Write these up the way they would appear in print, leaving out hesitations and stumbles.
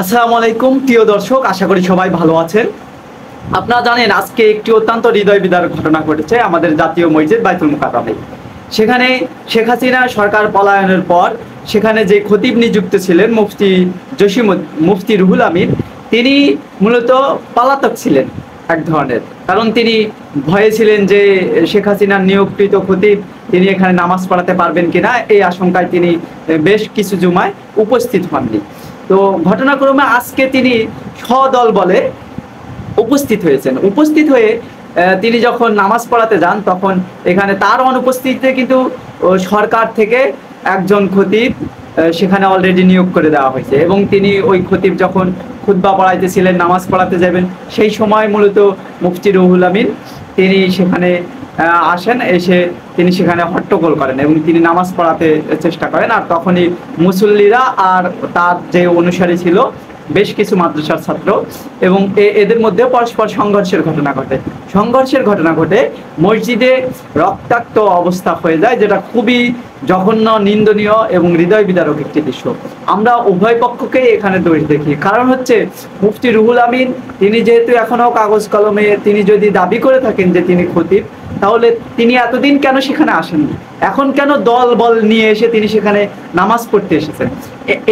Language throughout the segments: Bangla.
আসসালামু আলাইকুম প্রিয় দর্শক, আশা করি সবাই ভালো আছেন। আপনারা জানেন আজকে একটি অত্যন্ত হৃদয় বিদারক ঘটনা ঘটেছে আমাদের জাতীয় মসজিদ বাইতুল মুকাররমে। সেখানে শেখ হাসিনা সরকার পলায়নের পর সেখানে যে খতিব নিযুক্ত ছিলেন মুফতি রুহুল আমিন, তিনি মূলত পলাতক ছিলেন এক ধরনের। কারণ তিনি ভয়ে ছিলেন যে শেখ হাসিনার নিয়োগকৃত খতিব তিনি এখানে নামাজ পড়াতে পারবেন কিনা, এই আশঙ্কায় তিনি বেশ কিছু জুমায় উপস্থিত হননি। তো ঘটনাক্রমে আজকে তিনি সদল বলে উপস্থিত হয়েছেন। উপস্থিত হয়ে তিনি যখন নামাজ পড়াতে যান তখন এখানে তার অনুপস্থিতিতে কিন্তু সরকার থেকে একজন খতিব সেখানে অলরেডি নিয়োগ করে দেওয়া হয়েছে, এবং তিনি ওই খতিব যখন খুতবা পড়াইতেছিলেন, নামাজ পড়াতে যাবেন, সেই সময় মূলত মুফতি রুহুল আমিন তিনি সেখানে আসেন। এসে তিনি সেখানে হট্টগোল করেন এবং তিনি নামাজ পড়াতে চেষ্টা করেন। আর তখনই মুসল্লিরা আর তার যে অনুসারী ছিল বেশ কিছু মাদ্রাসার ছাত্র, এবং এদের মধ্যে পরস্পর সংঘর্ষের ঘটনা ঘটে মসজিদে রক্তাক্ত অবস্থা হয়ে যায়, যেটা খুবই জঘন্য, নিন্দনীয় এবং হৃদয় বিদারক একটি দৃশ্য। আমরা উভয় পক্ষকেই এখানে দোষ দেখি। কারণ হচ্ছে মুফতি রুহুল আমিন তিনি যেহেতু এখনো কাগজ কলমে তিনি যদি দাবি করে থাকেন যে তিনি খতিব, তাহলে তিনি এতদিন কেন সেখানে আসেননি? এখন কেন দল বল নিয়ে এসে তিনি সেখানে নামাজ পড়তে এসেছেন?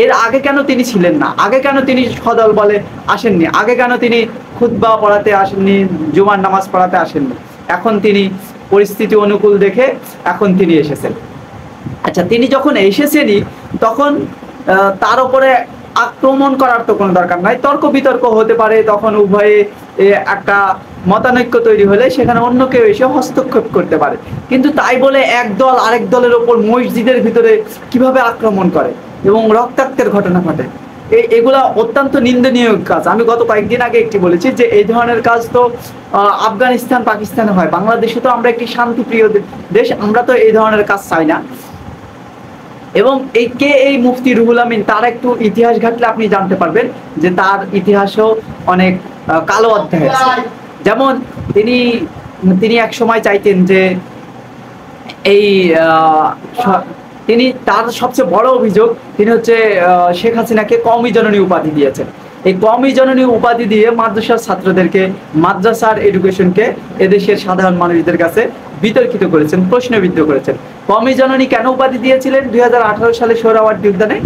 এর আগে কেন তিনি ছিলেন না? আগে কেন তিনি সদল বলে আসেননি? আগে কেন তিনি খুতবা পড়াতে আসেননি, জুমার নামাজ পড়াতে আসেননি? এখন তিনি পরিস্থিতি অনুকূল দেখে এখন তিনি এসেছেন। আচ্ছা, তিনি যখন এসেছেনই তখন তার উপরে আক্রমণ করার তো কোনো দরকার নাই, তর্ক বিতর্ক হতে পারে। তখন উভয়ে একটা মতানৈক্য তৈরি হলে সেখানে অন্য কেউ এসে হস্তক্ষেপ করতে পারে। কিন্তু তাই বলে এক দল আরেক দলের ওপর মসজিদের ভিতরে কিভাবে আক্রমণ করে এবং রক্তাক্তের ঘটনা ঘটে, এগুলা অত্যন্ত নিন্দনীয় কাজ। আমি গত কয়েকদিন আগে একটি বলেছি যে এই ধরনের কাজ তো আফগানিস্তান, পাকিস্তানে হয়। বাংলাদেশে তো আমরা একটি শান্তিপ্রিয় দেশ, আমরা তো এই ধরনের কাজ চাই না। এবং এই মুফতি রুহুল আমিন, তার একটু ইতিহাস ঘাটলে আপনি জানতে পারবেন যে তার ইতিহাসও অনেক কালো অধ্যায় আছে। যেমন তিনি এক সময় চাইতেন যে এই তিনি তার সবচেয়ে বড় অভিযোগ, তিনি হচ্ছে শেখ হাসিনাকে কওমি জননী উপাধি দিয়েছেন। এই কওমি জননী উপাধি দিয়ে মাদ্রাসার ছাত্রদেরকে, মাদ্রাসার এডুকেশনকে এদেশের সাধারণ মানুষদের কাছে বিতর্কিত করেছেন, প্রশ্নবিদ্ধ করেছেন। কওমি জননী কেন উপাধি দিয়েছিলেন? 2018 সালে সোহরাওয়ার্দী উদ্যানে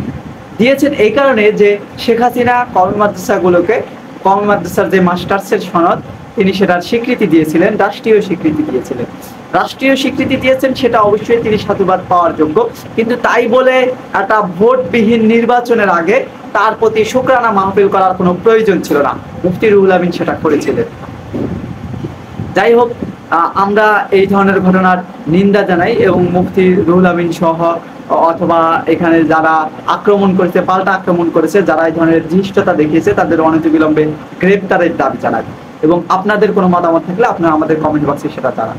দিয়েছেন এই কারণে যে শেখ হাসিনা কওমি মাদ্রাসার যে মাস্টার্সের সনদ, তিনি সেটার স্বীকৃতি দিয়েছিলেন, রাষ্ট্রীয় স্বীকৃতি দিয়েছেন। সেটা অবশ্যই তিনি সাধুবাদ পাওয়ার যোগ্য। কিন্তু তাই বলে একটা ভোটবিহীন নির্বাচনের আগে তার প্রতি শুকরানা মাহফিল করার কোনো প্রয়োজন ছিল না। মুফতি রুহুল আমিন সেটা করেছিলেন। যাই হোক, আমরা এই ধরনের ঘটনার নিন্দা জানাই, এবং মুফতি রুহুল আমিন সহ অথবা এখানে যারা আক্রমণ করেছে, পাল্টা আক্রমণ করেছে, যারা এই ধরনের ধৃষ্টতা দেখিয়েছে, তাদের অনতিবিলম্বে গ্রেপ্তারের দাবি জানাই। এবং আপনাদের কোনো মতামত থাকলে আপনারা আমাদের কমেন্ট বক্সে সেটা জানান।